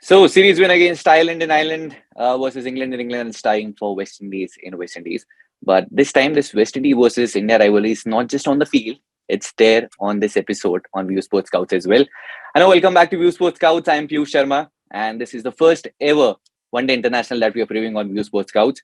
So, series win against Ireland in Ireland versus England in England, and tying for West Indies in West Indies. But this time, this West Indies versus India rivalry is not just on the field, it's there on this episode on VUSport Scouts as well. Hello, welcome back to VUSport Scouts. I am Peeyush Sharma, and this is the first ever one-day international that we are previewing on VUSport Scouts.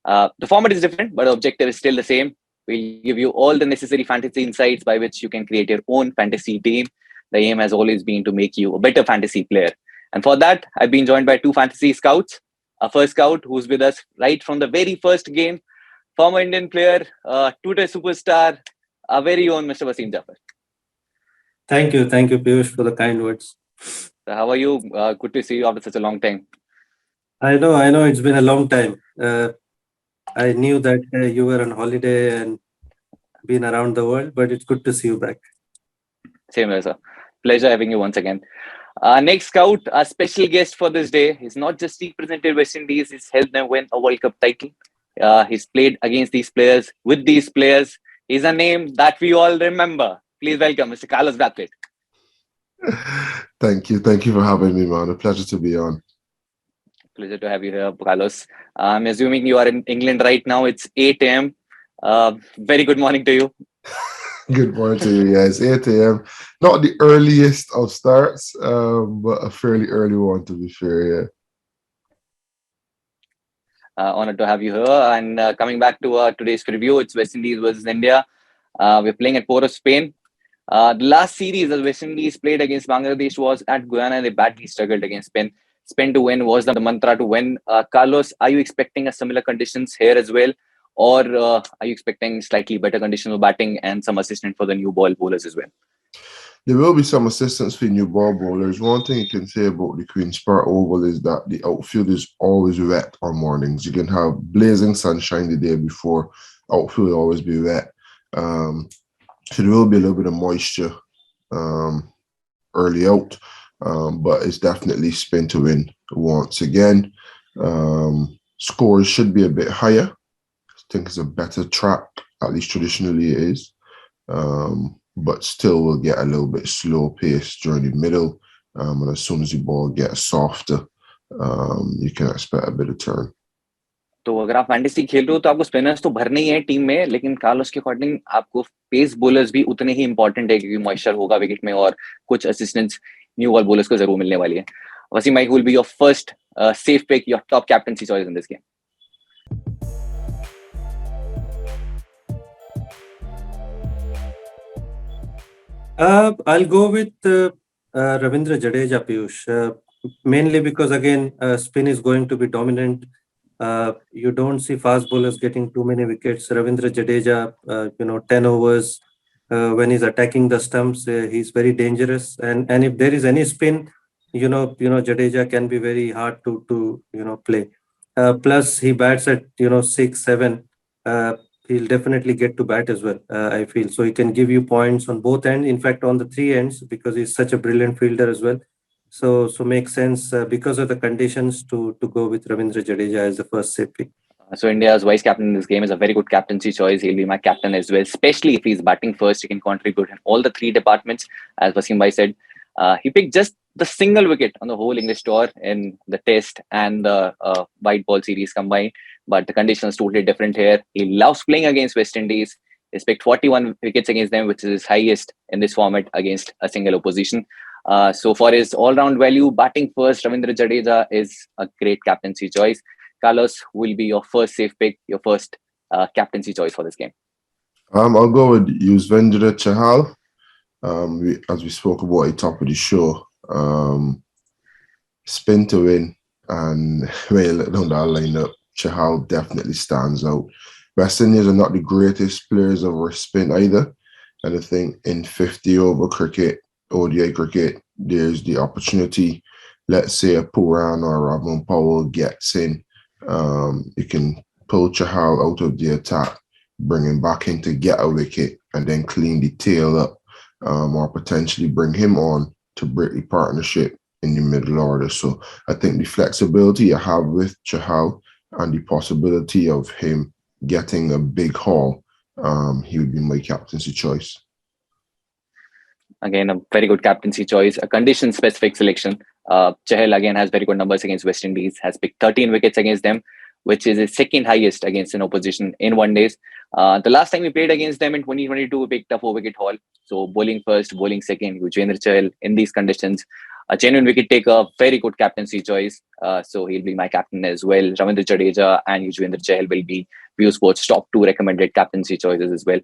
The format is different, but the objective is still the same. We'll give you all the necessary fantasy insights by which you can create your own fantasy team. The aim has always been to make you a better fantasy player. And for that, I've been joined by two fantasy scouts. Our first scout, who's with us right from the very first game, former Indian player, Twitter superstar, our very own Mr. Wasim Jaffer. Thank you, Peeyush, for the kind words. So how are you? Good to see you after such a long time. I know, it's been a long time. I knew that you were on holiday and been around the world, but it's good to see you back. Same here, sir. Pleasure having you once again. Next scout, our special guest for this day, is not just represented West Indies, he's helped them win a World Cup title. He's played against these players, with these players. He's a name that we all remember. Please welcome Mr. Carlos Brathwaite. Thank you for having me, man. A pleasure to be on. Pleasure to have you here, Carlos. I'm assuming you are in England right now. It's 8 a.m. Very good morning to you. Good morning to you. Yeah, it's 8 a.m. Not the earliest of starts, but a fairly early one, to be fair, yeah. Honored to have you here. And coming back to today's preview, it's West Indies versus India. We're playing at Port of Spain. The last series that West Indies played against Bangladesh was at Guyana. They badly struggled against Spain. Spain to win was the mantra to win. Carlos, are you expecting a similar conditions here as well? Or are you expecting slightly better conditions of batting and some assistance for the new ball bowlers as well? There will be some assistance for new ball bowlers. One thing you can say about the Queen's Park Oval is that the outfield is always wet on mornings. You can have blazing sunshine the day before. Outfield will always be wet. So there will be a little bit of moisture early out. But it's definitely Spain to win once again. Scores should be a bit higher. I think it's a better track, at least traditionally it is. But still will get a little bit slow pace during the middle. And as soon as the ball gets softer, you can expect a bit of turn. तो अगर आप fantasy खेल रहे हो तो आपको spinners तो भरने ही है टीम में, लेकिन कार्लोस के अकॉर्डिंग आपको पेस बॉलर्स भी उतने ही इंपॉर्टेंट है क्योंकि मॉइस्चर होगा विकेट में और कुछ असिस्टेंस न्यू बॉल बॉलर्स को जरूर मिलने वाली है. Wasim, who will be your first safe pick, your top captaincy choice in this game? I'll go with Ravindra Jadeja, Peeyush, mainly because again spin is going to be dominant. You don't see fast bowlers getting too many wickets. Ravindra Jadeja, 10 overs when he's attacking the stumps, he's very dangerous. And if there is any spin, Jadeja can be very hard to play. Plus he bats at 6, 7. He'll definitely get to bat as well, I feel. So he can give you points on both ends, in fact, on the three ends, because he's such a brilliant fielder as well. So makes sense because of the conditions to go with Ravindra Jadeja as the first safe pick. So India's vice captain in this game is a very good captaincy choice. He'll be my captain as well, especially if he's batting first. He can contribute in all the three departments. As Wasim Bhai said, he picked just the single wicket on the whole English tour in the test and the white ball series combined. But the conditions totally different here. He loves playing against West Indies. He's picked 41 wickets against them, which is his highest in this format against a single opposition. So for his all-round value, batting first, Ravindra Jadeja is a great captaincy choice. Carlos, will be your first safe pick, your first captaincy choice for this game? I'll go with Yuzvendra Chahal. As we spoke about at the top of the show, spin to win, and when you look down that lineup, Chahal definitely stands out. West Indies are not the greatest players over spin either, and I think in 50-over cricket, ODI cricket, there's the opportunity. Let's say a Pooran or Ravon Powell gets in, you can pull Chahal out of the attack, bring him back in to get a wicket, and then clean the tail up, or potentially bring him on to break the partnership in the middle order. So I think the flexibility you have with Chahal and the possibility of him getting a big haul, he would be my captaincy choice. Again, a very good captaincy choice, a condition-specific selection. Chahal again has very good numbers against West Indies, has picked 13 wickets against them, which is his second highest against an opposition in one days. The last time we played against them in 2022, we picked a 4-wicket haul. So bowling first, bowling second, Yuzvendra Chahal in these conditions. A genuine wicket taker, very good captaincy choice. So he'll be my captain as well. Ravindra Jadeja and Yuzvendra Chahal will be VUSport's top 2 recommended captaincy choices as well.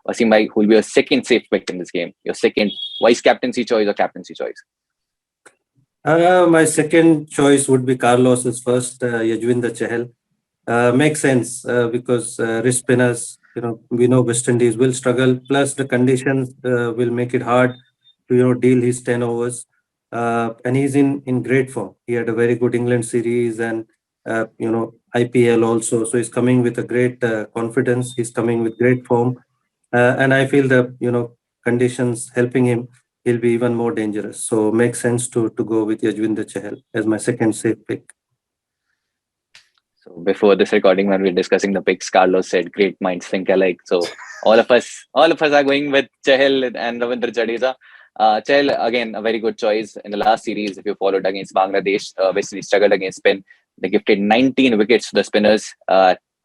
Wasim bhai, who will be your second safe pick in this game? Your second vice captaincy choice or captaincy choice? My second choice would be Carlos's first, Yuzvendra Chahal. Makes sense because wrist spinners, we know West Indies will struggle. Plus, the conditions will make it hard to deal his 10 overs. And he's in great form. He had a very good England series and IPL also. So he's coming with a great confidence. He's coming with great form, and I feel the conditions helping him, he'll be even more dangerous. So makes sense to go with Yuzvendra Chahal as my second safe pick. So before this recording, when we were discussing the picks, Carlos said, "Great minds think alike." So all of us are going with Chahal and Ravindra Jadeja. Chahal, again, a very good choice. In the last series, if you followed against Bangladesh, West Indies struggled against spin. They gifted 19 wickets to the spinners,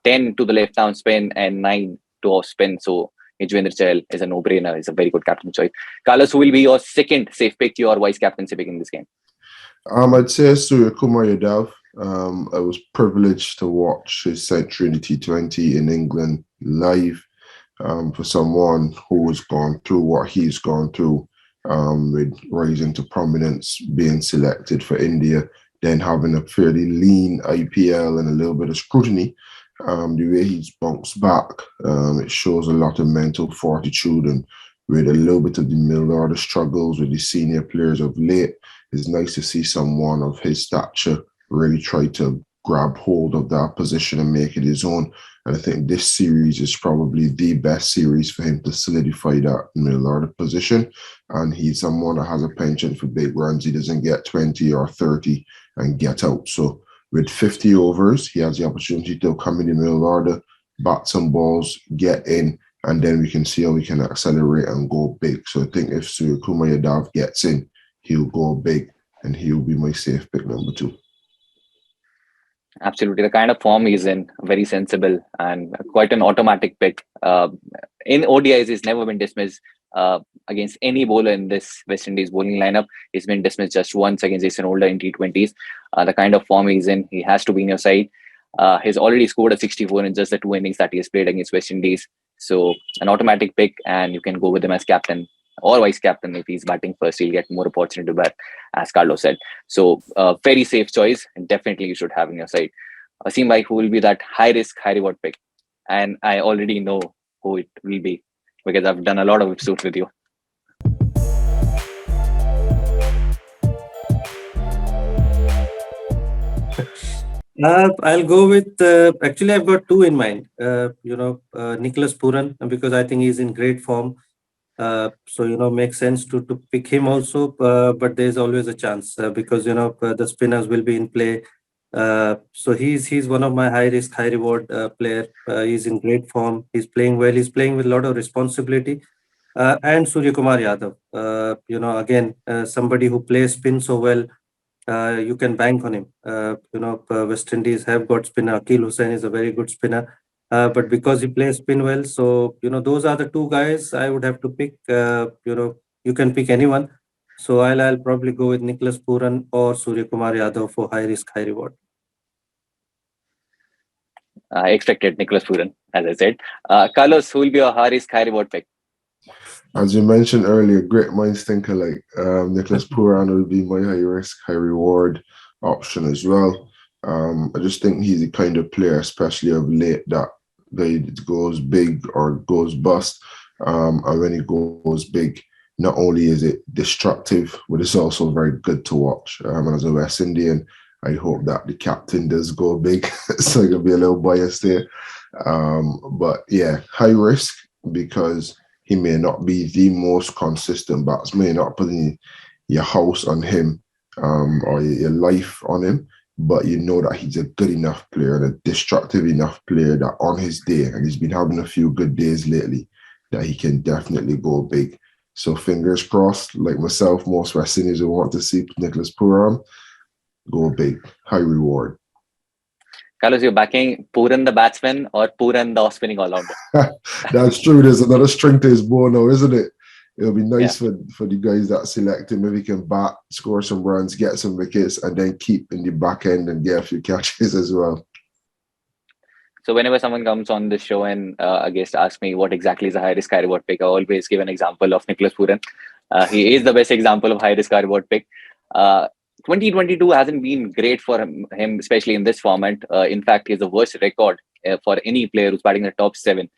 10 to the left arm spin and 9 to off spin. So Yuzvendra Chahal is a no-brainer. Is a very good captain choice. Carlos, who will be your second safe pick, your vice captaincy pick in this game? I'd say Suryakumar Yadav. I was privileged to watch his century in the T20 in England live. For someone who has gone through what he's gone through, with rising to prominence, being selected for India, then having a fairly lean IPL and a little bit of scrutiny, the way he's bounced back, it shows a lot of mental fortitude, and with a little bit of the middle order struggles with the senior players of late, it's nice to see someone of his stature really try to grab hold of that position and make it his own. And I think this series is probably the best series for him to solidify that middle order position. And he's someone that has a penchant for big runs. He doesn't get 20 or 30 and get out. So with 50 overs, he has the opportunity to come in the middle order, bat some balls, get in, and then we can see how we can accelerate and go big. So I think if Suryakumar Yadav gets in, he'll go big, and he'll be my safe pick number 2. Absolutely. The kind of form he's in, very sensible and quite an automatic pick. In ODIs, he's never been dismissed against any bowler in this West Indies bowling lineup. He's been dismissed just once against Jason Holder in T20s. The kind of form he's in, he has to be in your side. He's already scored a 64 in just the 2 innings that he has played against West Indies. So an automatic pick, and you can go with him as captain or vice captain. If he's batting first, he'll get more opportunity to bat, as Carlos said. So very safe choice, and definitely you should have in your side. Wasim bhai, who will be that high risk, high reward pick? And I already know who it will be because I've done a lot of episodes with you. I'll go with, actually, I've got 2 in mind. Nicholas Pooran, because I think he's in great form. So, makes sense to pick him also. But there's always a chance because, the spinners will be in play. So he's one of my high risk, high reward player. He's in great form. He's playing well. He's playing with a lot of responsibility. And Suryakumar Yadav, again, somebody who plays spin so well. You can bank on him. West Indies have got spinner. Akil Hussain is a very good spinner. But because he plays spin well, so those are the 2 guys I would have to pick. You can pick anyone. So I'll probably go with Nicholas Pooran or Suryakumar Yadav for high risk, high reward. I expected Nicholas Pooran, as I said. Carlos, who will be your high risk, high reward pick? As you mentioned earlier, great minds think alike. Nicholas Pooran will be my high risk, high reward option as well. I just think he's the kind of player, especially of late, that goes big or goes bust. And when he goes big, not only is it destructive, but it's also very good to watch. And as a West Indian, I hope that the captain does go big. So I can be a little biased there. But yeah, high risk because he may not be the most consistent batsman, may not putting your house on him or your life on him, but you know that he's a good enough player and a destructive enough player that on his day, and he's been having a few good days lately, that he can definitely go big. So fingers crossed, like myself, most West Indies who want to see Nicholas Pooran go big, high reward. Carlos, you're backing Pooran the batsman or Pooran the off-spinning all-rounder? That's true. There's another string to his bow now, isn't it? It'll be nice for the guys that select him if he can bat, score some runs, get some wickets, and then keep in the back end and get a few catches as well. So whenever someone comes on this show and a guest asks me what exactly is a high-risk, high-reward pick, I always give an example of Nicholas Pooran. He is the best example of high-risk, high-reward pick. 2022 hasn't been great for him, especially in this format. In fact, he has the worst record for any player who's batting in the top 7.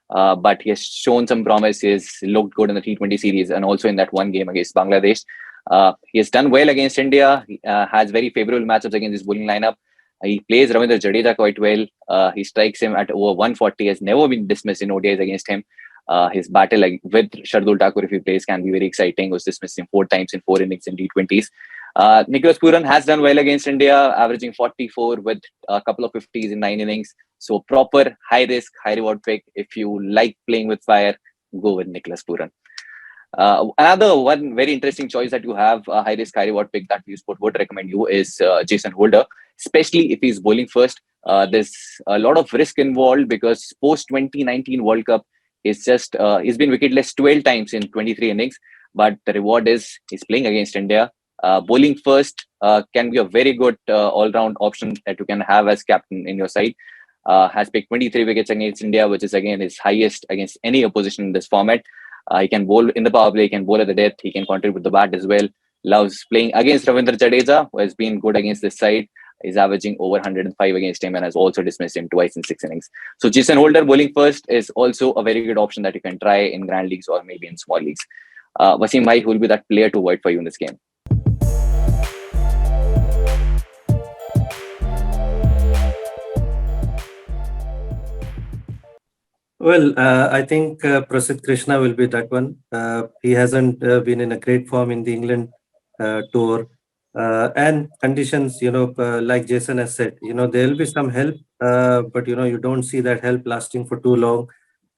But he has shown some promise. He has looked good in the T20 series and also in that one game against Bangladesh. He has done well against India. He has very favorable matchups against his bowling lineup. He plays Ravindra Jadeja quite well. He strikes him at over 140. Has never been dismissed in ODIs against him. His battle with Shardul Thakur, if he plays, can be very exciting. Was dismissed in 4 times in 4 innings in T20s. Nicholas Pooran has done well against India, averaging 44 with a couple of 50s in 9 innings. So proper high risk, high reward pick. If you like playing with fire, go with Nicholas Pooran. Another one very interesting choice that you have, a high risk, high reward pick that VUSport would recommend you is Jason Holder, especially if he's bowling first. There's a lot of risk involved because post 2019 World Cup is just he's been wicketless 12 times in 23 innings, but the reward is he's playing against India. Bowling first can be a very good all-round option that you can have as captain in your side. Has picked 23 wickets against India, which is again his highest against any opposition in this format. He can bowl in the power play, he can bowl at the death, he can contribute the bat as well. Loves playing against Ravindra Jadeja, who has been good against this side. Is averaging over 105 against him and has also dismissed him twice in 6 innings. So Jason Holder bowling first is also a very good option that you can try in grand leagues or maybe in small leagues. Wasim bhai, who will be that player to avoid for you in this game? Well, I think Prasidh Krishna will be that one. He hasn't been in a great form in the England tour. And conditions, like Jason has said, there will be some help, but, you don't see that help lasting for too long.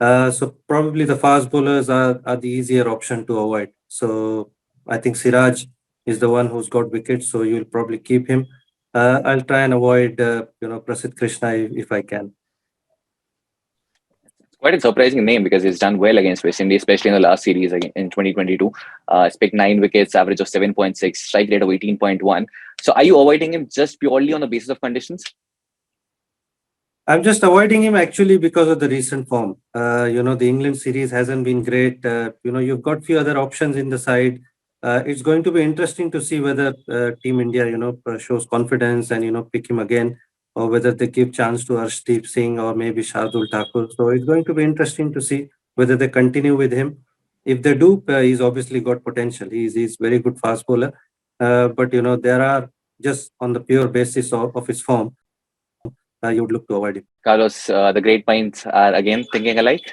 So probably the fast bowlers are the easier option to avoid. So I think Siraj is the one who's got wickets, so you'll probably keep him. I'll try and avoid, Prasidh Krishna if I can. Quite a surprising name because he's done well against West Indies, especially in the last series in 2022. He's picked 9 wickets, average of 7.6, strike rate of 18.1. So are you avoiding him just purely on the basis of conditions? I'm just avoiding him actually because of the recent form. The England series hasn't been great. You've got few other options in the side. It's going to be interesting to see whether Team India, shows confidence and, pick him again, or whether they give chance to Arshdeep Singh or maybe Shardul Thakur. So it's going to be interesting to see whether they continue with him. If they do, he's obviously got potential. He's very good fast bowler. But, there are just on the pure basis of his form, you would look to avoid him. Carlos, the great minds are again thinking alike.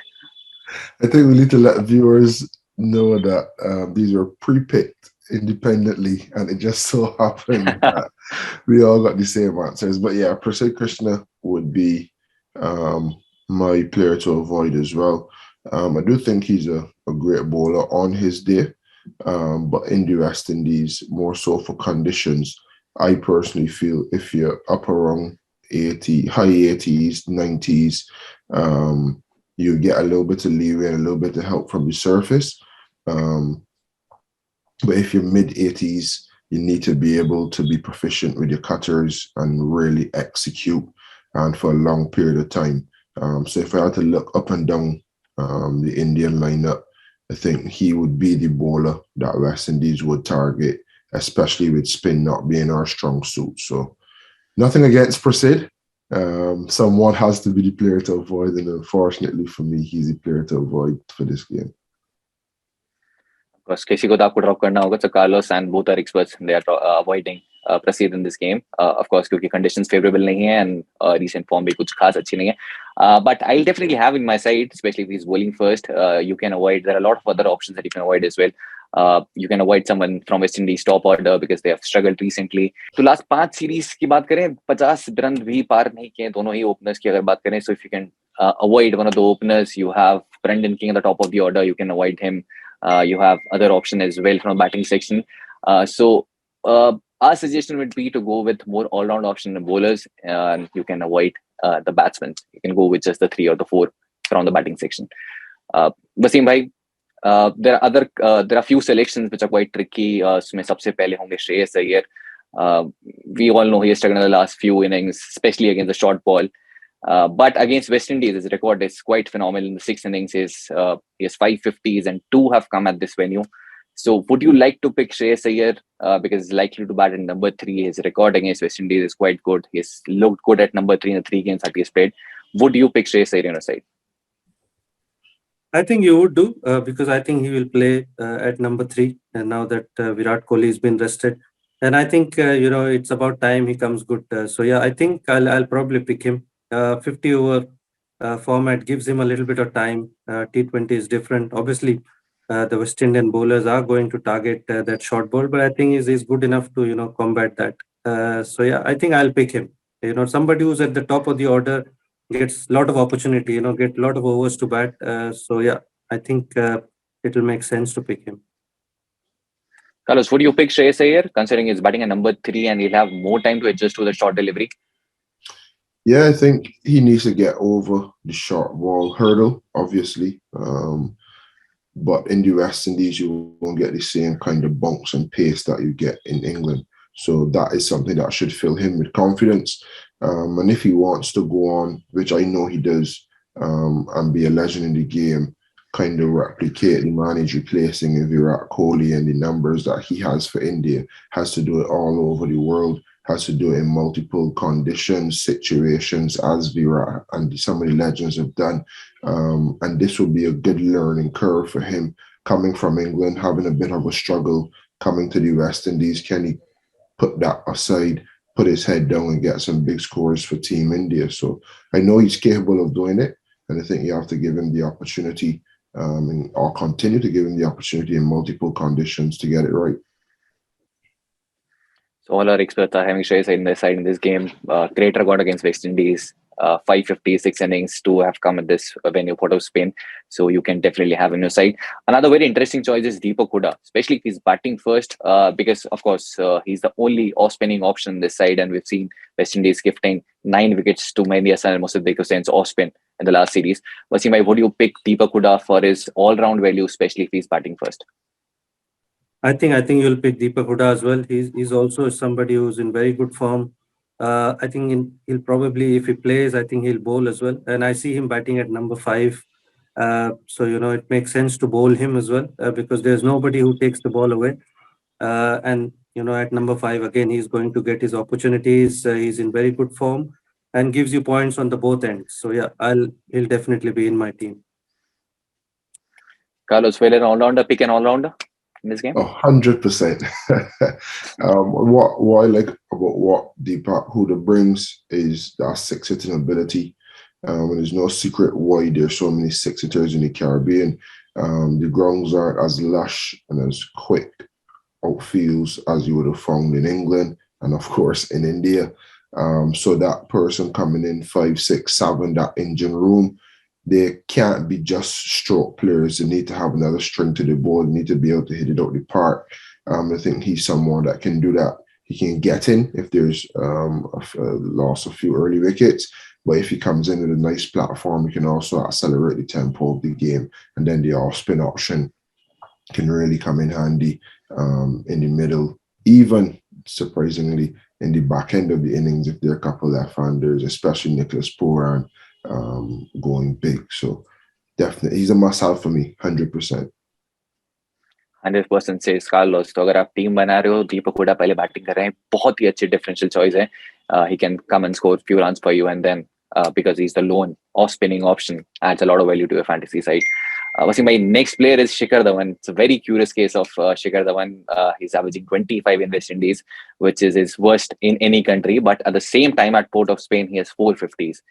I think we need to let viewers know that these were pre-picked independently, and it just so happened that we all got the same answers. But yeah, Prasidh Krishna would be my player to avoid as well. I do think he's a great bowler on his day, but in the West Indies, more so for conditions, I personally feel if you're up around 80, high 80s, 90s, you get a little bit of leeway and a little bit of help from the surface. But if you're mid 80s, you need to be able to be proficient with your cutters and really execute and for a long period of time. So if I had to look up and down the Indian lineup, I think he would be the bowler that West Indies would target, especially with spin not being our strong suit. So nothing against Prasidh. Someone has to be the player to avoid, and unfortunately for me, he's the player to avoid for this game. Of course, किसी को तो आपको drop करना होगा. So Carlos and both are experts. They are avoiding Prasidh in this game. Of course, क्योंकि conditions favorable नहीं है and recent form भी कुछ खास अच्छी नहीं है. But I'll definitely have in my side, especially if he's bowling first. You can avoid. There are a lot of other options that you can avoid as well. You can avoid someone from West Indies top order because they have struggled recently. तो last 5 series की बात करें, 50 run भी पार नहीं किए दोनों ही openers की अगर बात करें. So if you can avoid one of the openers, you have Brendan King at the top of the order. You can avoid him. You have other option as well from batting section. So our suggestion would be to go with more all-round option in bowlers. You can avoid the batsmen. You can go with just the 3 or the 4 from the batting section. Wasim bhai, there are few selections which are quite tricky. उसमें सबसे पहले होंगे Shreyas Iyer. We all know he has struggled in the last few innings, especially against the short ball. But against West Indies, his record is quite phenomenal. In the 6 innings, he has 550s and 2 have come at this venue. So would you like to pick Shreyas Iyer because he's likely to bat at number 3? His record against West Indies is quite good. He's looked good at number 3 in the 3 games that he has played. Would you pick Shreyas Iyer on your side? I think you would do because I think he will play at number 3 and now that Virat Kohli has been rested. And I think, it's about time he comes good. So yeah, I think I'll probably pick him. 50 over format gives him a little bit of time. T20 is different. Obviously, the West Indian bowlers are going to target that short ball, but I think he's good enough to, combat that. So yeah, I think I'll pick him. Somebody who's at the top of the order gets a lot of opportunity, get a lot of overs to bat. So yeah, I think it will make sense to pick him. Carlos, would you pick Shreyas Iyer considering he's batting at number 3 and he'll have more time to adjust to the short delivery? Yeah, I think he needs to get over the short ball hurdle, obviously. But in the West Indies, you won't get the same kind of bounce and pace that you get in England. So that is something that should fill him with confidence. And if he wants to go on, which I know he does, and be a legend in the game, kind of replicate the man he's replacing in Virat Kohli and the numbers that he has for India, has to do it all over the world, has to do it in multiple conditions, situations, as Virat and some of the legends have done. And this will be a good learning curve for him coming from England, having a bit of a struggle, coming to the West Indies. Can he put that aside, put his head down and get some big scores for Team India? So I know he's capable of doing it. And I think you have to give him the opportunity or continue to give him the opportunity in multiple conditions to get it right. So all our experts are having Shreyas Iyer in their side in this game. Great record against West Indies. 556 innings, 2 have come at this venue, Port of Spain. So you can definitely have on your side. Another very interesting choice is Deepak Huda, especially if he's batting first, because of course he's the only off-spinning option this side, and we've seen West Indies gifting 9 wickets to Mehdi Hasan and Mustafiq Hussain's off-spin in the last series. Wasim, would you pick Deepak Huda for his all-round value, especially if he's batting first? I think you'll pick Deepak Huda as well. He's also somebody who's in very good form. I think he'll probably, if he plays, I think he'll bowl as well. And I see him batting at number 5. So, it makes sense to bowl him as well because there's nobody who takes the ball away. And, at number 5, again, he's going to get his opportunities. He's in very good form and gives you points on the both ends. So, yeah, he'll definitely be in my team. Carlos, will an all-rounder pick an all-rounder in this game? 100%. What I like about what Deepak Huda brings is that 6-hitting ability. And there's no secret why there's so many 6-hitters in the Caribbean. The grounds aren't as lush and as quick outfields as you would have found in England and of course in India. So that person coming in 5, 6, 7, that engine room, they can't be just stroke players. They need to have another string to the board. They need to be able to hit it out the park. I think he's someone that can do that. He can get in if there's lost a few early wickets. But if he comes in with a nice platform, he can also accelerate the tempo of the game. And then the off-spin option can really come in handy in the middle, even surprisingly in the back end of the innings if there are a couple left-handers, especially Nicholas Pooran going big. So definitely he's a must-have for me, 100%. 100% says Carlos. तो अगर आप team बना रहे हो, दीपक हुडा पहले batting कर रहे हैं, बहुत ही अच्छी डिफरेंशियल चॉइस है. He can come and score few runs for you, and then because he's the lone off-spinning option, adds a lot of value to your fantasy side. Wasim, my next player is Shikhar Dhawan. It's a very curious case of Shikhar Dhawan. He's averaging 25 in West Indies, which is his worst in any country. But at the same time, at Port of Spain, he has 450s.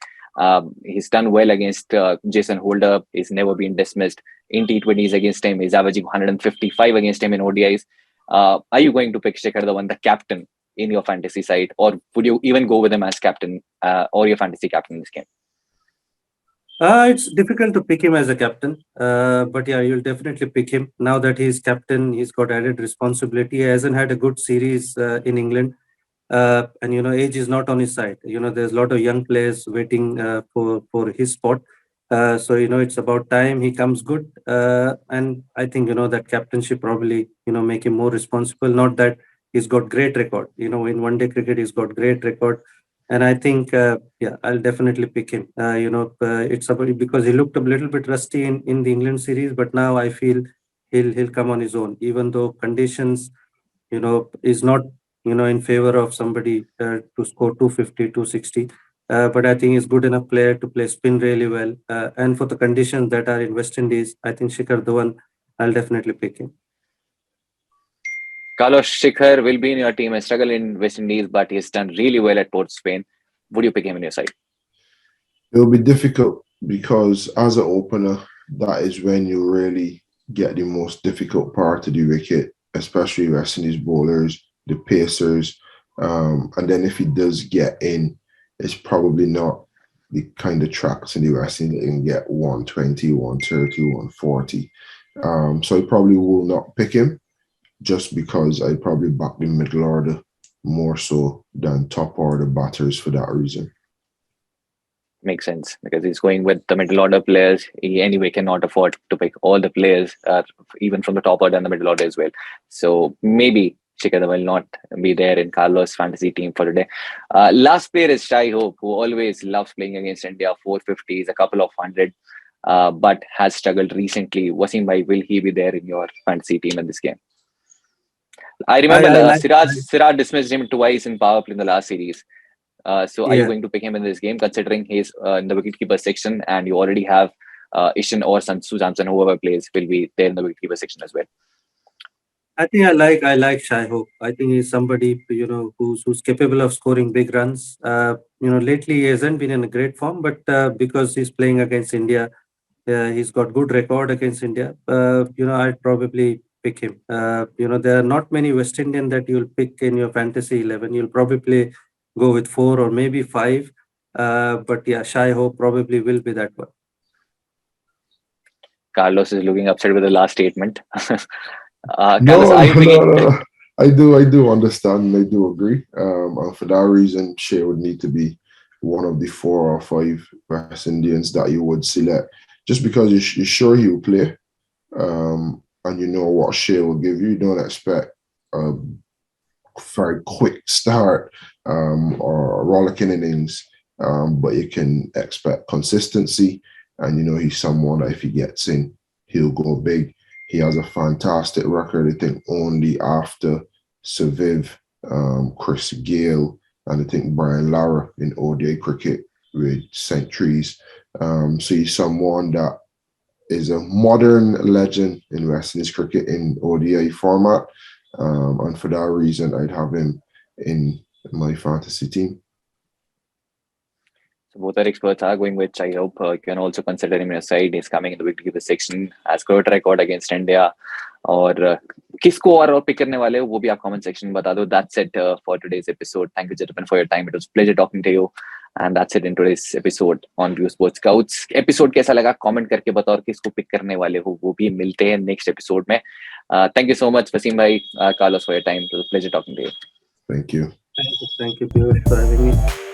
He's done well against Jason Holder. He's never been dismissed in T20s against him. He's averaging 155 against him in ODIs. Are you going to pick Shikhar Dhawan, the captain, in your fantasy side, or would you even go with him as captain or your fantasy captain in this game? It's difficult to pick him as a captain, but yeah, you'll definitely pick him. Now that he's captain, he's got added responsibility. He hasn't had a good series in England. And age is not on his side. There's a lot of young players waiting for his spot. So it's about time he comes good. And I think that captainship probably make him more responsible. Not that he's got great record. In one day cricket he's got great record, and I think yeah, I'll definitely pick him. It's about because he looked a little bit rusty in the England series, but now I feel he'll come on his own, even though conditions is not in favor of somebody to score 250, 260. But I think he's good enough player to play spin really well. And for the conditions that are in West Indies, I think Shikhar Dhawan, I'll definitely pick him. Carlos, Shikhar will be in your team. I struggle in West Indies, but he's done really well at Port Spain. Would you pick him in your side? It'll be difficult because as an opener, that is when you really get the most difficult part of the wicket, especially West Indies bowlers, the pacers. And then if he does get in, it's probably not the kind of tracks in the West Indies that can get 120, 130, 140. So I probably will not pick him just because I probably back the middle order more so than top order batters for that reason. Makes sense because he's going with the middle order players. He anyway cannot afford to pick all the players, even from the top order and the middle order as well. So maybe Shikhar will not be there in Carlos' fantasy team for today. Last player is Shai, who always loves playing against India. 450s, a couple of hundred, but has struggled recently. Wasim bhai, will he be there in your fantasy team in this game? I remember Siraj dismissed him twice in power play in the last series. So are you going to pick him in this game, considering he's in the wicketkeeper section and you already have Ishan or Sansu Samson, whoever plays, will be there in the wicketkeeper section as well? I think I like Shai Hope. I think he's somebody who's capable of scoring big runs. Lately he hasn't been in a great form, but because he's playing against India, he's got good record against India. I'd probably pick him. There are not many West Indian that you'll pick in your fantasy 11. You'll probably go with 4 or maybe 5. But yeah, Shai Hope probably will be that one. Carlos is looking upset with the last statement. Carlos, no, are you picking? no. I do understand. I do agree. And for that reason, Shai would need to be one of the 4 or 5 West Indians that you would select, just because you're sure he will play, and you know what Shai will give you. You don't expect a very quick start or rollicking innings, but you can expect consistency, and he's someone that if he gets in, he'll go big. He has a fantastic record, I think, only after Saviv, Chris Gale, and I think Brian Lara in ODI cricket with centuries. So he's someone that is a modern legend in West Indies cricket in ODI format. And for that reason, I'd have him in my fantasy team. So both our experts are going with Shai Hope. You can also consider him in your side. He's coming in the wicketkeeper section, has good record against India. और किसको और pick करने वाले हो वो भी आप comment section में बता दो. That's it for today's episode. Thank you, gentlemen, for your time. It was a pleasure talking to you. And that's it in today's episode on VUSport Scouts. Episode कैसा लगा comment करके बताओ और किसको pick करने वाले हो वो भी मिलते हैं next episode में. Thank you so much, Wasim bhai, Carlos, for your time. It was a pleasure talking to you. Thank you. Thank you, Peeyush, for having me.